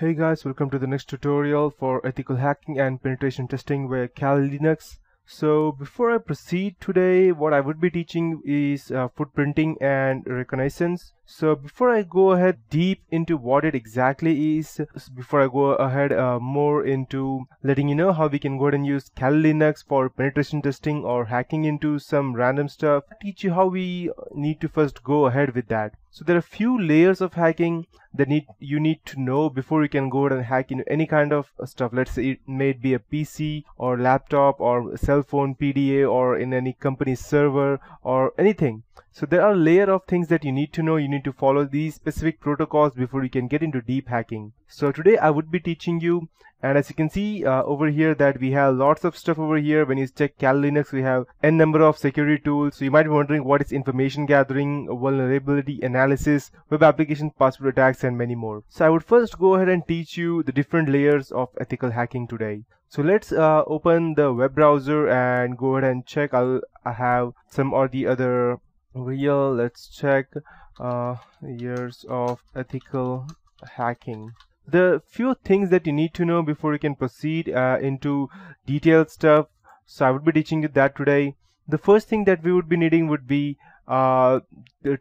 Hey guys, welcome to the next tutorial for ethical hacking and penetration testing with Kali Linux. So before I proceed today, what I would be teaching is footprinting and reconnaissance. So before I go ahead deep into what it exactly is, before I go ahead more into letting you know how we can go ahead and use Kali Linux for penetration testing or hacking into some random stuff, I'll teach you how we need to first go ahead with that. So there are a few layers of hacking that you need to know before you can go ahead and hack into any kind of stuff. Let's say it may be a PC or laptop or cell phone PDA or in any company's server or anything. So there are a layer of things that you need to know. You need to follow these specific protocols before you can get into deep hacking. So today I would be teaching you, and as you can see over here that we have lots of stuff over here. When you check Kali Linux, we have n number of security tools. So you might be wondering what is information gathering, vulnerability analysis, web application password attacks, and many more. So I would first go ahead and teach you the different layers of ethical hacking today. So let's open the web browser and go ahead and check. I have some or the other over here. Let's check years of ethical hacking. There are few things that you need to know before you can proceed into detailed stuff. So I would be teaching you that today. The first thing that we would be needing would be to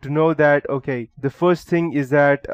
know that, okay, the first thing is that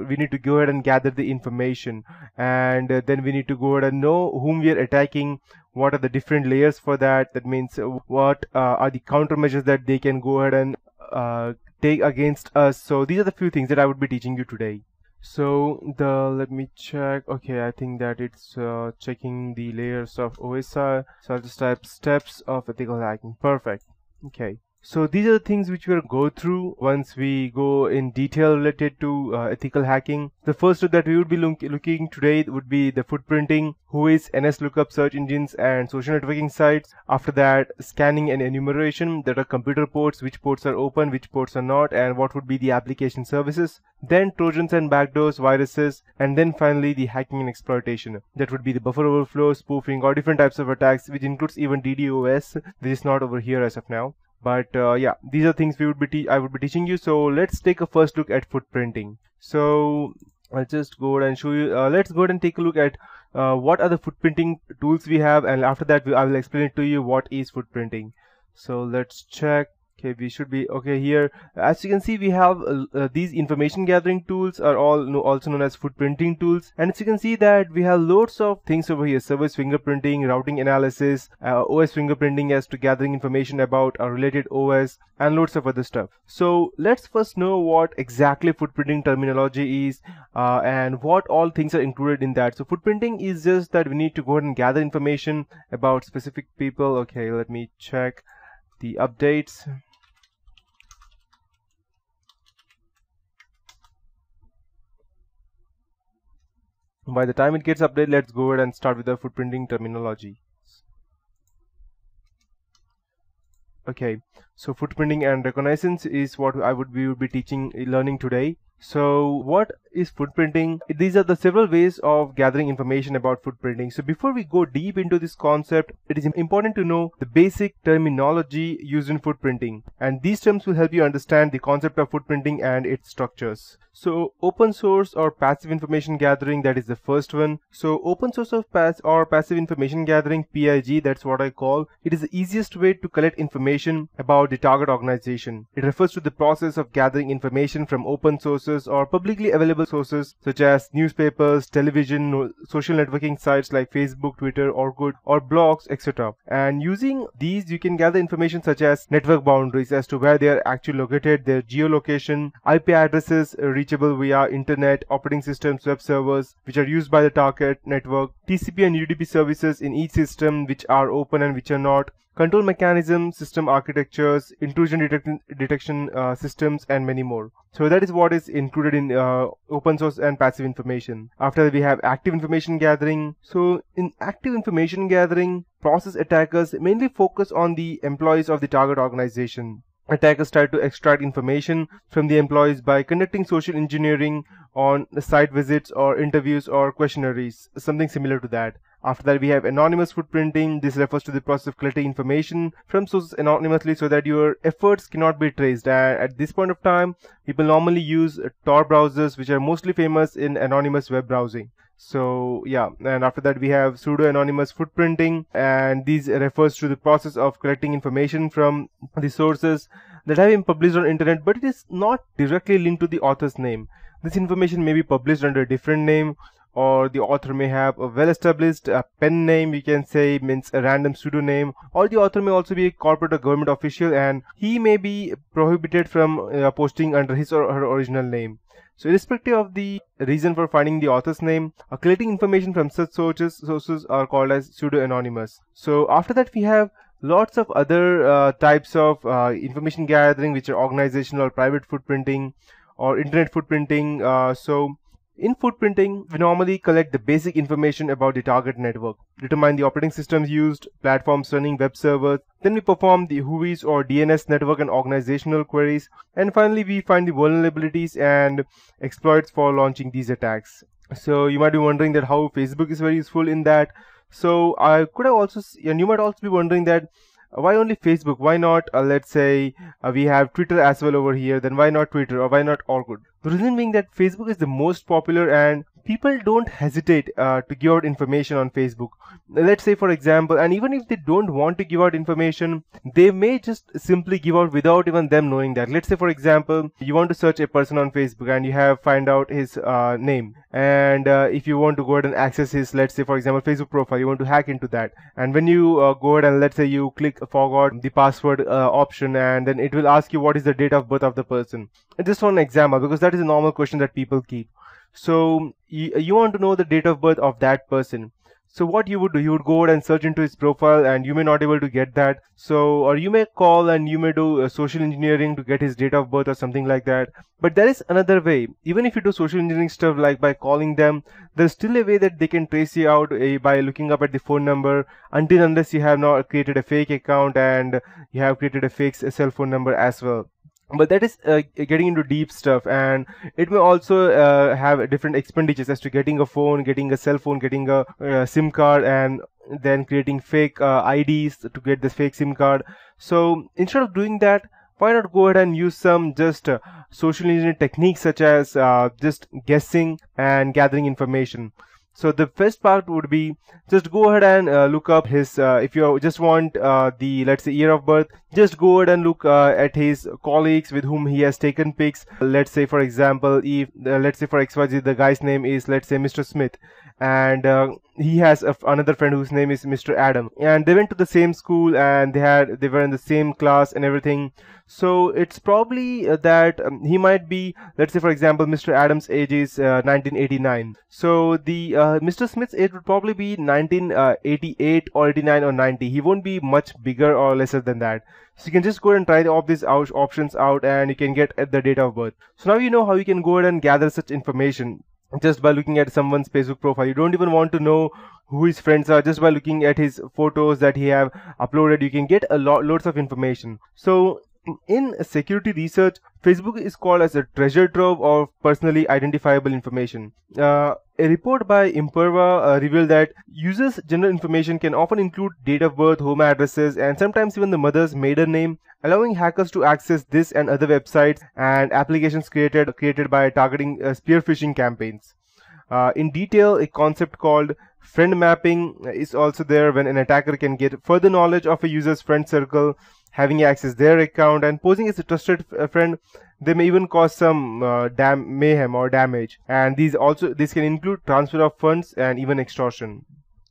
we need to go ahead and gather the information, and then we need to go ahead and know whom we are attacking, what are the different layers for that. That means what are the countermeasures that they can go ahead and take against us. So these are the few things that I would be teaching you today. So let me check. Okay, I think that it's checking the layers of OSI. So I'll just type steps of ethical hacking. Perfect. Okay. So these are the things which we'll go through once we go in detail related to ethical hacking. The first that we would be looking today would be the footprinting, whois, NS lookup search engines, and social networking sites. After that, scanning and enumeration, that are computer ports, which ports are open, which ports are not, and what would be the application services. Then trojans and backdoors, viruses, and then finally the hacking and exploitation. That would be the buffer overflow, spoofing, or different types of attacks, which includes even DDoS, which is not over here as of now. But yeah, these are things I would be teaching you. So let's take a first look at footprinting. So I'll just go ahead and show you. Let's go ahead and take a look at what are the footprinting tools we have, and after that I will explain it to you what is footprinting. So let's check. Okay, we should be okay here. As you can see, we have these information gathering tools are all also known as footprinting tools. And as you can see that we have loads of things over here: service fingerprinting, routing analysis, OS fingerprinting as to gathering information about a related OS, and loads of other stuff. So let's first know what exactly footprinting terminology is and what all things are included in that. So footprinting is just that we need to go ahead and gather information about specific people. Okay, let me check the updates. By the time it gets updated, let's go ahead and start with the footprinting terminology. Okay, so footprinting and reconnaissance is what we would be learning today. So what is footprinting? These are the several ways of gathering information about footprinting. So before we go deep into this concept, it is important to know the basic terminology used in footprinting, and these terms will help you understand the concept of footprinting and its structures. So open source or passive information gathering, that is the first one. So open source of passive information gathering, PIG, that's what I call. It is the easiest way to collect information about the target organization. It refers to the process of gathering information from open sources or publicly available sources such as newspapers, television, social networking sites like Facebook, Twitter, Orkut, or blogs, etc. And using these, you can gather information such as network boundaries as to where they are actually located, their geolocation, IP addresses reachable via internet, operating systems, web servers which are used by the target network, TCP and UDP services in each system which are open and which are not, control mechanisms, system architectures, intrusion detection systems, and many more. So that is what is included in open source and passive information. After that, we have active information gathering. So in active information gathering, process attackers mainly focus on the employees of the target organization. Attackers try to extract information from the employees by conducting social engineering on site visits or interviews or questionnaires, something similar to that. After that, we have anonymous footprinting. This refers to the process of collecting information from sources anonymously so that your efforts cannot be traced. And at this point of time, people normally use Tor browsers, which are mostly famous in anonymous web browsing. So yeah, and after that we have pseudo-anonymous footprinting, and these refers to the process of collecting information from the sources that have been published on internet, but it is not directly linked to the author's name. This information may be published under a different name, or the author may have a well-established pen name, we can say, means a random pseudonym, or the author may also be a corporate or government official, and he may be prohibited from posting under his or her original name. So irrespective of the reason for finding the author's name, collecting information from such sources are called as pseudo-anonymous. So after that we have lots of other types of information gathering, which are organizational or private footprinting or internet footprinting. So in footprinting, we normally collect the basic information about the target network, determine the operating systems used, platforms running, web servers. Then we perform the WHOIS or DNS network and organizational queries. And finally, we find the vulnerabilities and exploits for launching these attacks. So you might be wondering that how Facebook is very useful in that. So I could have also, and you might also be wondering that why only Facebook? Why not, let's say, we have Twitter as well over here, then why not Twitter, or why not Orkut? The reason being that Facebook is the most popular and people don't hesitate to give out information on Facebook. Let's say, for example, and even if they don't want to give out information, they may just simply give out without even them knowing that. Let's say, for example, you want to search a person on Facebook and you have find out his name, and if you want to go ahead and access his, let's say, for example, Facebook profile, you want to hack into that, and when you go ahead and let's say you click forgot the password option, and then it will ask you what is the date of birth of the person. And just one example, because that is a normal question that people keep. So you want to know the date of birth of that person. So what you would do, you would go ahead and search into his profile, and you may not able to get that. So, or you may call and you may do social engineering to get his date of birth or something like that. But there is another way. Even if you do social engineering stuff like by calling them, there's still a way that they can trace you out by looking up at the phone number, until unless you have not created a fake account and you have created a fake cell phone number as well. But that is getting into deep stuff, and it may also have different expenditures as to getting a phone, getting a cell phone, getting a SIM card, and then creating fake IDs to get this fake SIM card. So instead of doing that, why not go ahead and use some just social engineering techniques, such as just guessing and gathering information. So the first part would be just go ahead and look up his, if you just want the, let's say, year of birth, just go ahead and look at his colleagues with whom he has taken pics. Let's say, for example, if, let's say for XYZ, the guy's name is, let's say, Mr. Smith, and he has another friend whose name is Mr. Adam, and they went to the same school, and they were in the same class and everything. So it's probably that he might be, let's say, for example, Mr. Adam's age is 1989. So the Mr. Smith's age would probably be 1988 or 89 or 90. He won't be much bigger or lesser than that. So you can just go ahead and try all these options out, and you can get at the date of birth. So now you know how you can go ahead and gather such information just by looking at someone's Facebook profile. You don't even want to know who his friends are. Just by looking at his photos that he have uploaded, you can get loads of information. So in security research, Facebook is called as a treasure trove of personally identifiable information. A report by Imperva revealed that users' general information can often include date of birth, home addresses, and sometimes even the mother's maiden name, allowing hackers to access this and other websites and applications created by targeting spear phishing campaigns. In detail, a concept called friend mapping is also there, when an attacker can get further knowledge of a user's friend circle, having access their account, and posing as a trusted friend. They may even cause some mayhem or damage, and these can include transfer of funds and even extortion.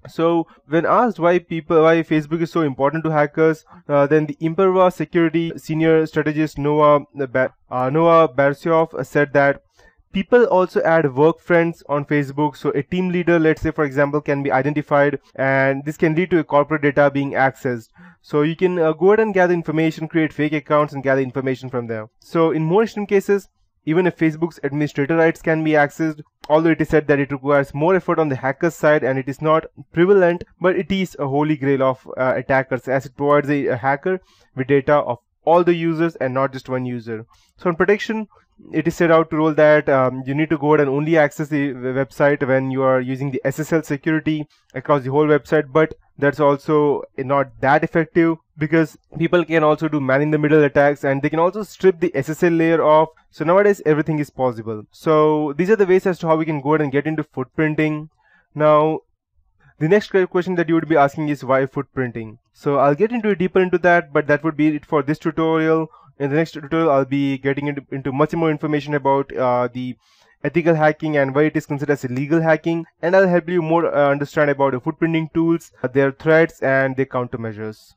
So when asked why Facebook is so important to hackers, then the Imperva security senior strategist Noah Barsioff said that people also add work friends on Facebook. So a team leader, let's say, for example, can be identified, and this can lead to a corporate data being accessed. So you can go ahead and gather information, create fake accounts, and gather information from there. So in more extreme cases, even if Facebook's administrator rights can be accessed, although it is said that it requires more effort on the hacker's side and it is not prevalent, but it is a holy grail of attackers, as it provides a hacker with data of all the users and not just one user. So in protection, it is set out to rule that you need to go ahead and only access the website when you are using the SSL security across the whole website, but that's also not that effective, because people can also do man-in-the-middle attacks, and they can also strip the SSL layer off. So nowadays everything is possible. So these are the ways as to how we can go ahead and get into footprinting. Now, the next question that you would be asking is why footprinting? So I'll get deeper into that, but that would be it for this tutorial. In the next tutorial, I'll be getting into much more information about the ethical hacking and why it is considered as illegal hacking, and I'll help you more understand about the footprinting tools, their threats, and their countermeasures.